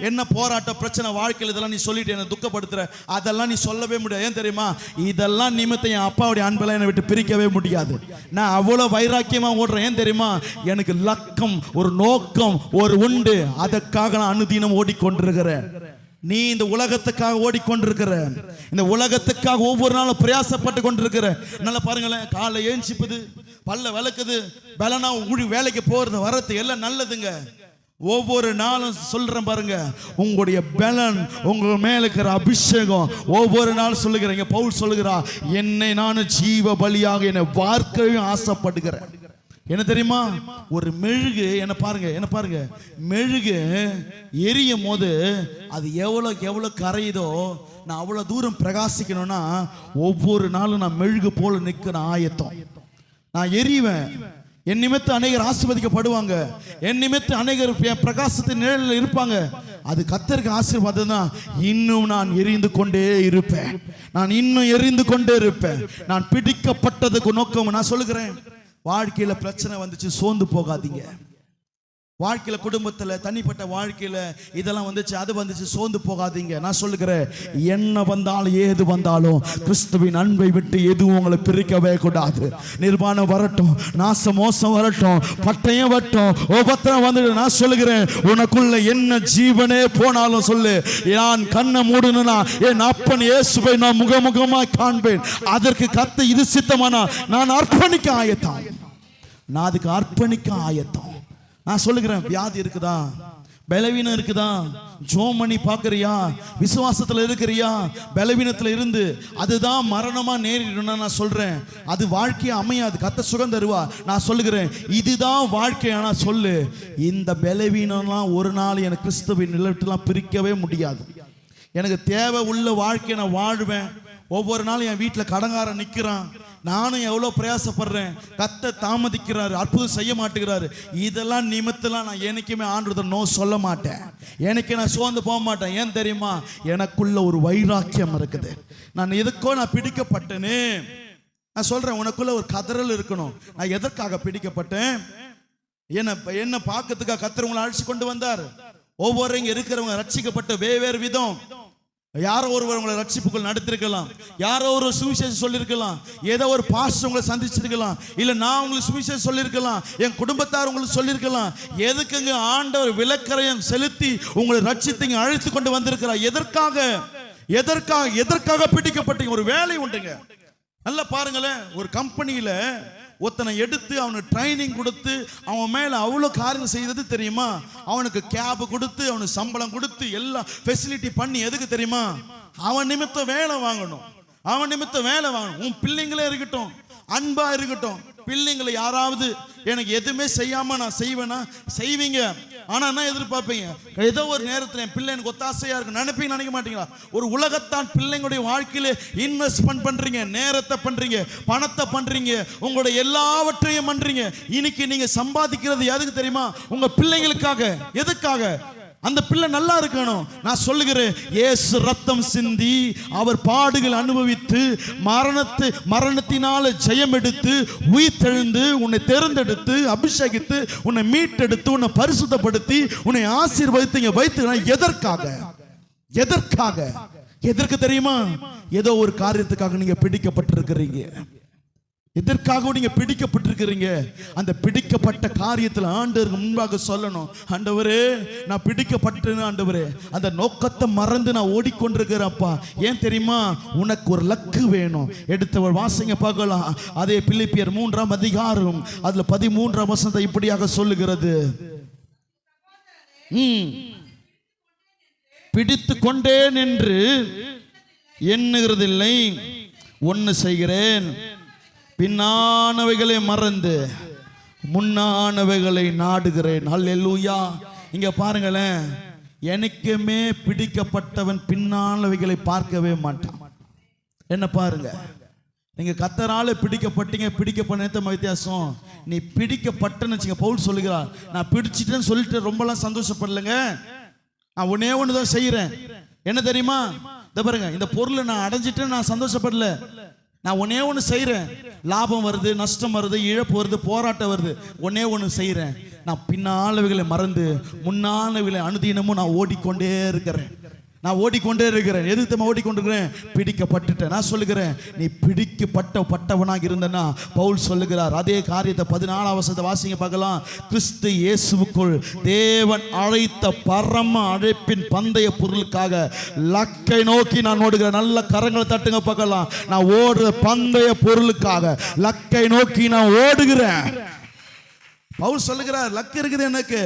A: என்ன போராட்ட பிரச்சனை வாழ்க்கையில் இதெல்லாம் நீ சொல்லிட்டு என்ன துக்கப்படுத்துற, அதெல்லாம் நீ சொல்லவே முடியாது. ஏன் தெரியுமா? இதெல்லாம் நிமித்தம் என் அப்பாவுடைய அன்பெல்லாம் என்னை விட்டு பிரிக்கவே முடியாது. நான் அவ்வளவு வைராக்கியமா ஓடுறேன். ஏன் தெரியுமா? எனக்கு லக்கம், ஒரு நோக்கம் ஒரு உண்டு. அதற்காக நான் அனுதினம் ஓடிக்கொண்டிருக்கிறேன். நீ இந்த உலகத்துக்காக ஓடிக்கொண்டிருக்கிற, இந்த உலகத்துக்காக ஒவ்வொரு நாளும் பிரயாசப்பட்டு கொண்டிருக்கிற. நல்லா பாருங்களேன், காலை ஏஞ்சிப்புது, பல்ல விளக்குது, பலனா வேலைக்கு போறது வரது எல்லாம் நல்லதுங்க. ஒவ்வொரு நாளும் சொல்றேன் பாருங்க, உங்களுடைய பலன், உங்க மேல இருக்கிற அபிஷேகம் ஒவ்வொரு நாள் சொல்லுகிறேன். பவுல் சொல்லுகிறா, என்னை நான் ஜீவ பலியாக என்னை வார்க்கவும் ஆசைப்படுகிறேன். என்ன தெரியுமா? ஒரு மெழுகு, என்ன பாருங்க, மெழுகு எரியும் போது அது எவ்வளவு கரையுதோ, நான் அவ்வளவு தூரம் பிரகாசிக்கணும்னா ஒவ்வொரு நாளும் நான் மெழுகு போல நிற்கிற ஆயத்தம். நான் எரிவேன். என் நிமித்தம் அநேகர் ஆசீர்வதிக்கப்படுவாங்க. என் நிமித்தம் அநேகர் பிரகாசத்தின் நிழலில் இருப்பாங்க. அது கர்த்தருக்கு ஆசீர்வாதம் தான். இன்னும் நான் எரிந்து கொண்டே இருப்பேன். நான் இன்னும் எரிந்து கொண்டே இருப்பேன். நான் பிடிக்கப்பட்டதுக்கு நோக்கம். நான் சொல்லுகிறேன், வாழ்க்கையில பிரச்சனை வந்துச்சு, சோர்ந்து போகாதீங்க. வாழ்க்கையில, குடும்பத்துல, தனிப்பட்ட வாழ்க்கையில இதெல்லாம் வந்துச்சு, அது வந்துச்சு, சோர்ந்து போகாதீங்க. நான் சொல்லுகிறேன், என்ன வந்தாலும் ஏது வந்தாலும் கிறிஸ்துவின் அன்பை விட்டு எதுவும் உங்களை பிரிக்கவே கூடாது. நிர்வாணம் வரட்டும், நாச மோசம் வரட்டும், பட்டயம் வரட்டும், உபத்திரம் வந்துட்டு, நான் சொல்லுகிறேன், உனக்குள்ள என்ன ஜீவனே போனாலும் சொல்லு, நான் கண்ணை மூடுனா என் அப்பன் இயேசுவை நான் முகமுகமாய் காண்பேன். அதற்கு கர்த்தர் இது சித்தமானா நான் அர்ப்பணிக்க ஆயத்தம். நான் அதுக்கு அர்ப்பணிக்க ஆயத்தம். நான் சொல்லுகிறேன், வியாதி இருக்குதா, பலவீனம் இருக்குதா, ஜோம் பண்ணி பார்க்கறியா, விசுவாசத்தில் இருக்கிறியா, பலவீனத்தில் இருந்து அதுதான் மரணமா நேரிடணும்னா நான் சொல்றேன், அது வாழ்க்கையை அமையாது. கர்த்தர் சுகம் தருவா. நான் சொல்லுகிறேன், இதுதான் வாழ்க்கையானா சொல்லு, இந்த பலவீனம்லாம் ஒரு நாள் எனக்கு கிறிஸ்துவின் நிலவிட்டுலாம் பிரிக்கவே முடியாது. எனக்கு தேவை உள்ள வாழ்க்கையை நான் வாழ்வேன். ஒவ்வொரு நாளும் என் வீட்டில் கடங்காரன் நிற்கிறான், நானும் எவ்வளோ பிரயாசப்படுறேன், கர்த்தர் தாமதிக்கிறாரு, அற்புதம் செய்ய மாட்டேங்கிறாரு. இதெல்லாம் நிமித்தலாம் நான் என்னைக்குமே ஆண்டவரை நோ சொல்ல மாட்டேன். எனக்கு நான் சோர்ந்து போக மாட்டேன். ஏன் தெரியுமா? எனக்குள்ள ஒரு வைராக்கியம் இருக்குது. நான் எதுக்கோ நான் பிடிக்கப்பட்டேன்னு நான் சொல்றேன். உனக்குள்ள ஒரு கதறல் இருக்கணும். நான் எதற்காக பிடிக்கப்பட்டேன்? என்ன பார்க்கறதுக்காக கர்த்தர் உங்களை அழைச்சி கொண்டு வந்தார். ஒவ்வொரு இங்க இருக்கிறவங்க ரட்சிக்கப்பட்ட வெவ்வேறு விதம். யாரோ ஒருவர் உங்களை ரட்சிப்புக்குள் நடத்திருக்கலாம், யாரோ ஒரு சுவிசேஷம் சொல்லியிருக்கலாம், ஏதோ ஒரு பாஸ்டர் உங்களை சந்திச்சிருக்கலாம், இல்லை நான் உங்களுக்கு சுவிசேஷம் சொல்லியிருக்கலாம், என் குடும்பத்தார் உங்களுக்கு சொல்லியிருக்கலாம். எதுக்குங்க ஆண்டவர் விலக்கரையம் செலுத்தி உங்களை ரட்சித்து அழைத்து கொண்டு வந்திருக்கிறார்? எதற்காக பிடிக்கப்பட்டீங்க? ஒரு வேலை உண்டுங்க. நல்லா பாருங்களேன், ஒரு கம்பெனியில ஒருத்தனை எடுத்து அவனுக்கு ட்ரைனிங் கொடுத்து அவன் மேல அவ்வளோ காரியம் செய்தது தெரியுமா? அவனுக்கு கேப் கொடுத்து, அவனுக்கு சம்பளம் கொடுத்து, எல்லாம் ஃபெசிலிட்டி பண்ணி, எதுக்கு தெரியுமா? அவன் நிமித்தம் வேலை வாங்கணும். உன் பிள்ளைங்களே இருக்கட்டும், அன்பா இருக்கட்டும். பிள்ளைங்களை யாராவது எனக்கு எதுவுமே செய்யாம நான் செய்வேனா? செய்வீங்க. ஆனா என்ன எதிர்பார்ப்பீங்க? ஏதோ ஒரு நேரத்தில் என் பிள்ளை எனக்கு ஒத்தாசையா இருக்கு நினைப்பீங்க, நினைக்க மாட்டீங்களா? ஒரு உலகத்தான் பிள்ளைங்களுடைய வாழ்க்கையில இன்வெஸ்ட்மெண்ட் பண்றீங்க, நேரத்தை பண்றீங்க, பணத்தை பண்றீங்க, உங்களுடைய எல்லாவற்றையும் பண்றீங்க. இன்னைக்கு நீங்க சம்பாதிக்கிறது எதுக்கு தெரியுமா? உங்க பிள்ளைங்களுக்காக. எதுக்காக? அந்த பிள்ளை நல்லா இருக்கணும். நான் சொல்லுகிறேன், இயேசு ரத்தம் சிந்தி அவர் பாடுகள் அனுபவித்து மரணத்தினால ஜெயம் எடுத்து உயிர்த்தெழுந்து உன்னை தேர்ந்தெடுத்து அபிஷேகித்து உன்னை மீட்டெடுத்து உன்னை பரிசுத்தப்படுத்தி உன்னை ஆசீர்வதித்து இங்க வைத்து எதற்காக? எதற்கு தெரியுமா? ஏதோ ஒரு காரியத்துக்காக நீங்க பிடிக்கப்பட்டிருக்கிறீங்க. எதற்காக நீங்க பிடிக்கப்பட்டிருக்கிறீங்க? அந்த பிடிக்கப்பட்ட காரியத்தில் ஆண்டவருக்கு முன்பாக சொல்லணும், ஆண்டவரே நான் பிடிக்கப்பட்டேன்னு ஆண்டவரே, அந்த நோக்கத்தை மறந்து நான் ஓடிக்கொண்டிருக்கிறேன்ப்பா. ஏன் தெரியுமா? உனக்கு ஒரு லக்கு வேணும். எடுத்தவர் வாசிங்க பார்க்கலாம். அதே பிலிப்பியர் 3ஆம் அதிகாரம் அதுல 13ஆம் வசனத்தை இப்படியாக சொல்லுகிறது, பிடித்து கொண்டேன் என்று எண்ணுகிறதில்லை, ஒன்னு செய்கிறேன், பின்னானவைகளை மறந்து முன்னானவைகளை நாடுகிறேன். அல்லேலூயா. இங்க பாருங்களேன், எனக்குமே பிடிக்கப்பட்டவன் பின்னானவைகளை பார்க்கவே மாட்டான். என்ன பாருங்க, நீங்க கர்த்தரால பிடிக்கப்பட்டீங்க, பிடிக்கப்பட்ட வித்தியாசம். நீ பிடிக்கப்பட்டன்னு வச்சுங்க. பவுல் சொல்லுகிறார், நான் பிடிச்சிட்டேன்னு சொல்லிட்டு ரொம்பலாம் சந்தோஷப்படலைங்க, நான் ஒன்னே ஒண்ணுதான் செய்யறேன். என்ன தெரியுமா? இந்த பாருங்க, இந்த பொருளை நான் அடைஞ்சிட்டேன்னு நான் சந்தோஷப்படல, நான் ஒன்னே ஒன்று செய்கிறேன். லாபம் வருது, நஷ்டம் வருது, இழப்பு வருது, போராட்டம் வருது, ஒன்னே ஒன்று செய்கிறேன். நான் பின்னானவைகளை மறந்து முன்னானவைகளை அனுதினமும் நான் ஓடிக்கொண்டே இருக்கிறேன். எதுக்கு ஓடிக்கொண்டிருக்கிறேன்? பிடிக்கப்பட்டுட்டேன். நான் சொல்லுகிறேன், நீ பிடிக்கப்பட்டவனாக இருந்தனா பவுல் சொல்லுகிறார் அதே காரியத்தை 14ஆம் வசனத்தை வாசிங்க பார்க்கலாம். கிறிஸ்து இயேசுவுக்குள் தேவன் அழைத்த பரம அழைப்பின் பந்தய பொருளுக்காக லக்கை நோக்கி நான் ஓடுகிறேன். நல்ல கரங்களை தட்டுங்க பார்க்கலாம். நான் ஓடுற பந்தய பொருளுக்காக லக்கை நோக்கி நான் ஓடுகிறேன். பவுல் சொல்லுகிறார், லக்கு இருக்குது எனக்கு,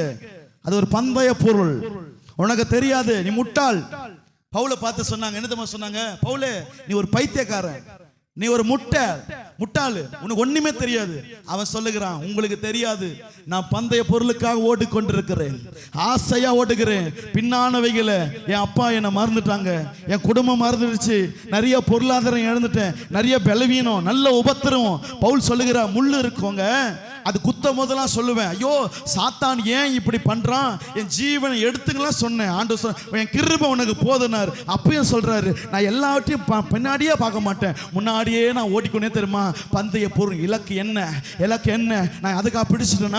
A: அது ஒரு பந்தய பொருள். உனக்கு தெரியாது, நீ முட்டாள். பவுலை பார்த்து சொன்னாங்க, என்ன தெரியுமா சொன்னாங்க? பவுலே, நீ ஒரு பைத்தியக்காரன், நீ ஒரு முட்டாளு, உனக்கு ஒண்ணுமே தெரியாது. அவன் சொல்லுகிறான், உங்களுக்கு தெரியாது, நான் பந்தய பொருளுக்காக ஓடிக்கொண்டிருக்கிறேன், ஆசையா ஓடுகிறேன். பின்னானவைகளை, என் அப்பா என்னை மறந்துட்டாங்க, என் குடும்பம் மறந்துடுச்சு, நிறைய பொருளாதாரம் இழந்துட்டேன், நிறைய பலவீனம், நல்ல உபத்திரம். பவுல் சொல்லுகிறான், முள்ளு இருக்குங்க, அது குத்தும் போதெல்லாம் சொல்லுவேன், ஐயோ சாத்தான் ஏன் இப்படி பண்றான், என் ஜீவனை எடுத்துக்கலாம் சொன்னேன். ஆண்டவர் சொன்ன, என் கிருபை உனக்கு போதுனார். அப்பயும் சொல்றாரு, நான் எல்லாவற்றையும் பின்னாடியே பார்க்க மாட்டேன், முன்னாடியே நான் ஓடிக்கொண்டே. தெரியுமா? பந்தய பொருள் இலக்கு என்ன, நான் அதுக்காக பிடிச்சிட்டேன்.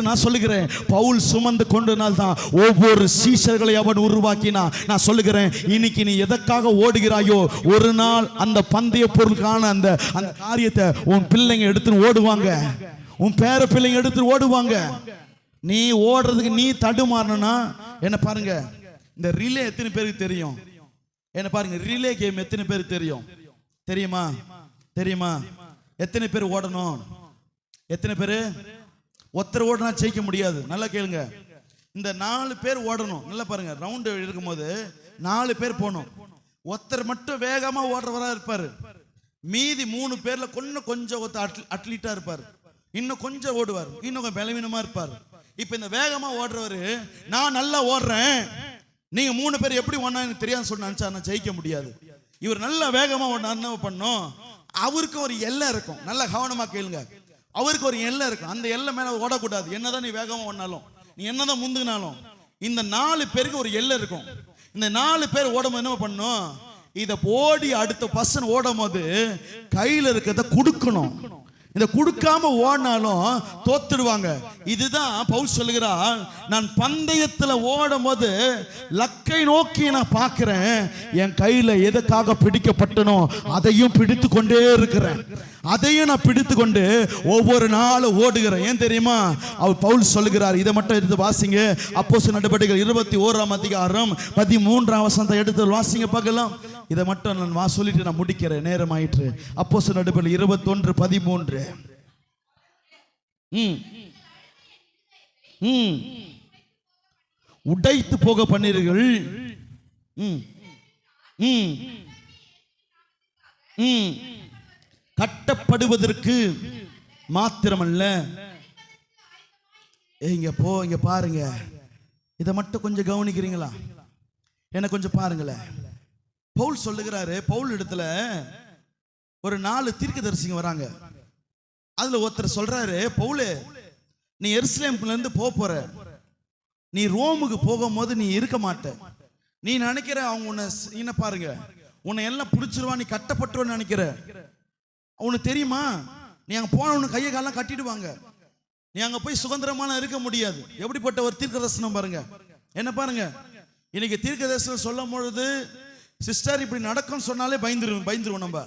A: நான் சொல்லுகிறேன், பவுல் சுமந்து கொண்டனால் தான் ஒவ்வொரு சீஷர்களை அவன் உருவாக்கினா. நான் சொல்லுகிறேன், இன்னைக்கு நீ எதற்காக ஓடுகிறாயோ, ஒரு நாள் அந்த பந்தய பொருளுக்கான அந்த காரியத்தை உன் பிள்ளைங்க எடுத்துன்னு ஓடுவாங்க, உன் பேர பிள்ளைங்க எடுத்து ஓடுவாங்க. நீ ஓடுறதுக்கு நீ தடுமாறனா? என்ன பாருங்க, இந்த ரிலே எத்தனை பேருக்கு தெரியும்? என்ன பாருங்க, ரிலே கேம் எத்தனை பேருக்கு தெரியுமா? எத்தனை பேர் ஓடணும்? எத்தனை பேர்? ஒருத்தர் ஓடனா ஜெயிக்க முடியாது. நல்லா கேளுங்க, இந்த 4 பேர் ஓடணும். நல்லா பாருங்க, ரவுண்ட் இருக்கும்போது 4 பேர் போகணும். ஒருத்தர் மட்டும் வேகமா ஓடுறவரா இருப்பாரு, மீதி 3 பேர்ல கொஞ்சம் அட்லீட்டா இருப்பாரு, இன்னும் கொஞ்சம் ஓடுவார், இன்னும் பலவீனமா இருப்பார். இப்ப இந்த வேகமா ஓடுறவரு, நான் நல்லா ஓடுறேன், நீங்க 3 பேர் எப்படி ஓடனா எனக்கு தெரியாது சொல்லி நினைச்சா நான் ஜெயிக்க முடியாது. இவர் நல்லா வேகமா ஓடினா என்ன பண்ணும்? அவருக்கு ஒரு எல்லை இருக்கும். நல்லா கவனமா கேளுங்க, அவருக்கு ஒரு எல்லை இருக்கும். அந்த எல்லை மேல ஓடக்கூடாது. என்னதான் நீ வேகமா ஓடினாலும், நீ என்னதான் முந்துனாலும், இந்த 4 பேருக்கு ஒரு எல்லை இருக்கும். இந்த 4 பேர் ஓடும்போது என்ன பண்ணும்? இதை ஓடி அடுத்த பர்சன் ஓடும் போது கையில் இருக்கிறத கொடுக்கணும். இதை கொடுக்காம ஓடினாலும் தோத்துடுவாங்க. இதுதான் பவுல் சொல்லுகிறார், நான் பந்தயத்தில் ஓடும் போது லக்கை நோக்கி நான் பார்க்கிறேன், என் கையில எதுக்காக பிடிக்கப்பட்டனோ அதையும் பிடித்து கொண்டே இருக்கிறேன், அதையும் நான் பிடித்து கொண்டு ஒவ்வொரு நாளும் ஓடுகிறேன். ஏன் தெரியுமா? அவர் பவுல் சொல்லுகிறார், இதை மட்டும் எடுத்து வாசிங்க. அப்போஸ்தலர் நடபடிகள் 21ஆம் அதிகாரம் 13ஆம் வசனத்தை எடுத்து வாசிங்க பார்க்கலாம். இதை மட்டும் நான் சொல்லிட்டு நான் முடிக்கிறேன், நேரம் ஆயிற்று. அப்போஸ்தலர் நடபடிகள் 21:13. உடைத்து போக பண்ணீர்கள், கட்டப்படுவதற்கு மாத்திரமல்ல. இங்க பாருங்க, இதை மட்டும் கொஞ்சம் கவனிக்கிறீங்களா? என்ன கொஞ்சம் பாருங்களேன். பவுல் சொல்லுகிறாரு, பவுல் இடத்துல ஒரு 4 தீர்க்கதரிசிங்க வராங்க. அதுல ஒருத்தர் சொல்றாரு, பவுலே நீ எருசலேம்ல இருந்து போற, நீ ரோமுக்கு போகும்போது நீ இருக்க மாட்ட, நீ நினைக்கிற அவங்க உன்னை என்ன பாருங்க, உன்னை எல்லாம் பிடிச்சிருவா, நீ கட்டப்பட்டுருவான்னு நினைக்கிற. உனக்கு தெரியுமா, நீ அங்க போன உனக்கு கையை காலெல்லாம் கட்டிடுவாங்க, நீ அங்க போய் சுதந்திரமான இருக்க முடியாது. எப்படிப்பட்ட ஒரு தீர்க்க தரிசனம் பாருங்க. என்ன பாருங்க, இன்னைக்கு தீர்க்க தரிசனம் சொல்லும் பொழுது சிஸ்டர் இப்படி நடக்கும்னு சொன்னாலே பயந்துருவோம். நம்ம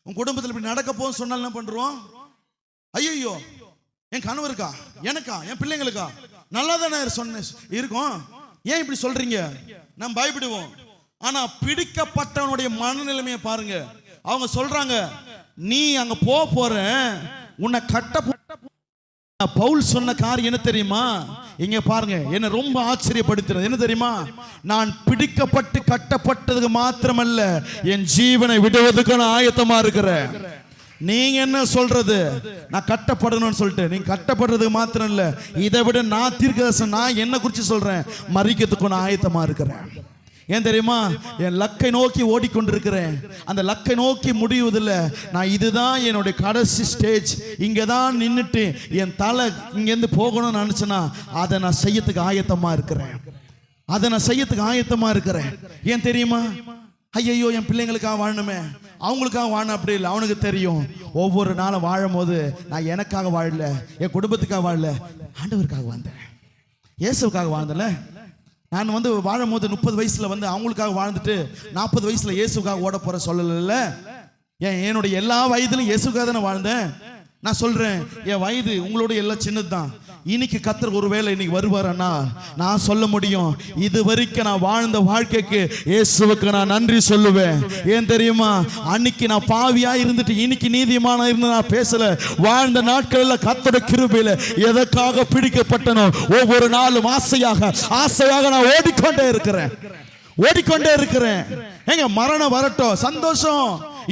A: உன் குடும்பத்தில் இப்படி நடக்க போன்னு சொன்னாலும் என்ன பண்றோம்? ஐயோ என் கணவருக்கா, எனக்கா, என் பிள்ளைங்களுக்கா நல்லா தானே இருக்கும், ஏன் இப்படி சொல்றீங்க நம்ம பயப்படுவோம். ஆனா பிடிக்கப்பட்டவனுடைய மனநிலைமையை பாருங்க. அவங்க சொல்றாங்க, நீ அங்க போற, உன்னை பவுல் சொன்ன காரியம் என்ன தெரியுமா? இங்க பாருங்க, என்ன ரொம்ப ஆச்சரியப்படுத்துறது என்ன தெரியுமா? நான் பிடிக்கப்பட்டு கட்டப்பட்டதுக்கு மாத்திரமல்ல, என் ஜீவனை விடுவதற்கு நான் ஆயத்தமா இருக்கிறேன். நீங்க என்ன சொல்றது? நான் கட்டப்படணும்னு சொல்லிட்டு, நீங்க கட்டப்படுறதுக்கு மாத்திரம் இல்ல, இதை விட நான் தீர்க்கதரிசனம், நான் என்ன குறிச்சு சொல்றேன், மரிக்கிறதுக்கு நான் ஆயத்தமா இருக்கிறேன். ஏன் தெரியுமா? என் லக்கை நோக்கி ஓடிக்கொண்டிருக்கிறேன். அந்த லக்கை நோக்கி முடிவதில்லை. நான் இதுதான் என்னுடைய கடைசி ஸ்டேஜ், இங்கே தான் நின்றுட்டு என் தலை இங்கேருந்து போகணும்னு நினச்சேன்னா அதை நான் செய்யறதுக்கு ஆயத்தமாக இருக்கிறேன். ஏன் தெரியுமா? ஐயோ என் பிள்ளைங்களுக்காக வாழணுமே, அவங்களுக்காக வாழணும் அப்படி இல்லை. அவனுக்கு தெரியும், ஒவ்வொரு நாளும் வாழும் போது நான் எனக்காக வாழல, என் குடும்பத்துக்காக வாழல, ஆண்டவருக்காக வாழ்ந்தேன், இயேசுக்காக வாழ்ந்தல. நான் வாழும் போது 30 வயசுல அவங்களுக்காக வாழ்ந்துட்டு 40 வயசுல இயேசுக்காக ஓட போற சொல்லல. என்னுடைய எல்லா வயதிலும் இயேசுக்காக தானே வாழ்ந்தேன். நான் சொல்றேன், என் வயது உங்களோட எல்லாம் சின்னதுதான். இன்னைக்கு கர்த்தர் ஒருவேளை இன்னைக்கு வருவாரன்னா நான் சொல்ல முடியும், இது வரைக்கும் நான் வாழ்ந்த வாழ்க்கைக்கு இயேசுவுக்கு நான் நன்றி சொல்லுவேன். ஏன் தெரியுமா? அன்னைக்கு நான் பாவியா இருந்துட்டு இன்னைக்கு நீதிமான இருந்து நான் பேசல. வாழ்ந்த நாட்கள்ல கர்த்தருடைய கிருபையில எதற்காக பிடிக்கப்பட்டனோ ஒவ்வொரு நாளும் ஆசையாக நான் ஓடிக்கொண்டே இருக்கிறேன். எங்க மரணம் வரட்டும் சந்தோஷம்,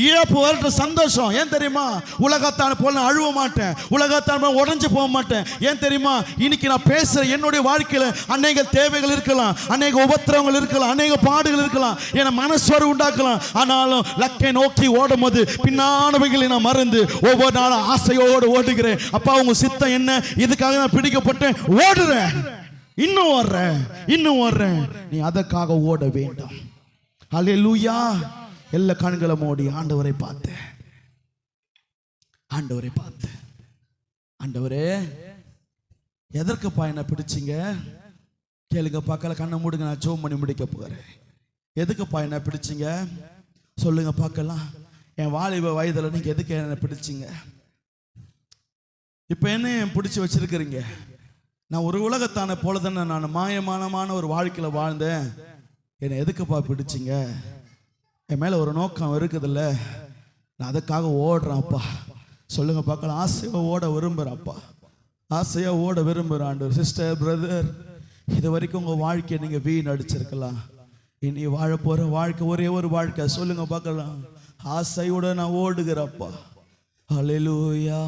A: இழப்பு வரட்டும் சந்தோஷம். ஏன் தெரியுமா? உலகத்தான் போல நான் அழுவ மாட்டேன், உலகத்தான் உடஞ்சு போக மாட்டேன். ஏன் தெரியுமா? இன்னைக்கு நான் பேசுற என்னுடைய வாழ்க்கையில அநேக தேவைகள் இருக்கலாம், அநேக உபத்திரவங்கள் இருக்கலாம், அநேக பாடுகள் இருக்கலாம், என மனசோர்வு உண்டாக்கலாம். ஆனாலும் லக்கை நோக்கி ஓடும் போது பின்னானவைகளை நான் மறந்து ஒவ்வொரு நாளும் ஆசையோடு ஓடுகிறேன். அப்பா உங்க சித்தம் என்ன? இதுக்காக நான் பிடிக்கப்பட்டேன், ஓடுறேன், இன்னும் வர்றேன். நீ அதற்காக ஓட வேண்டும். அல்லேலூயா. எல்லா கண்களை மூடி ஆண்டவரை பார்த்து, ஆண்டவரே எதற்குப்பா என்ன பிடிச்சிங்க? கேளுங்க பார்க்கல, கண்ணை மூடுங்க, நான் ஜெபம் பண்ணி முடிக்க போகிறேன். எதுக்குப்பா என்ன பிடிச்சிங்க சொல்லுங்க பார்க்கலாம். என் வாலிப வயதில் நீங்க எதுக்கு என்ன பிடிச்சிங்க? இப்போ என்ன பிடிச்சி வச்சிருக்கிறீங்க? நான் ஒரு உலகத்தான போல தானே நான் மாயமானமான ஒரு வாழ்க்கையில் வாழ்ந்தேன். என்னை எதுக்குப்பா பிடிச்சிங்க? என் மேலே ஒரு நோக்கம் இருக்குதுல்ல, நான் அதுக்காக ஓடுறேன்ப்பா. சொல்லுங்க பார்க்கலாம். ஆசையாக ஓட விரும்புகிறேன்ப்பா, ஆசையாக ஓட விரும்புகிறேன். சிஸ்டர், பிரதர், இது வரைக்கும் உங்கள் வாழ்க்கையை நீங்கள் வீண் அடிச்சிருக்கலாம். இனி வாழ போகிற வாழ்க்கை ஒரே ஒரு வாழ்க்கை. சொல்லுங்க பார்க்கலாம். ஆசையோட நான் ஓடுகிறப்பா. அல்லேலூயா.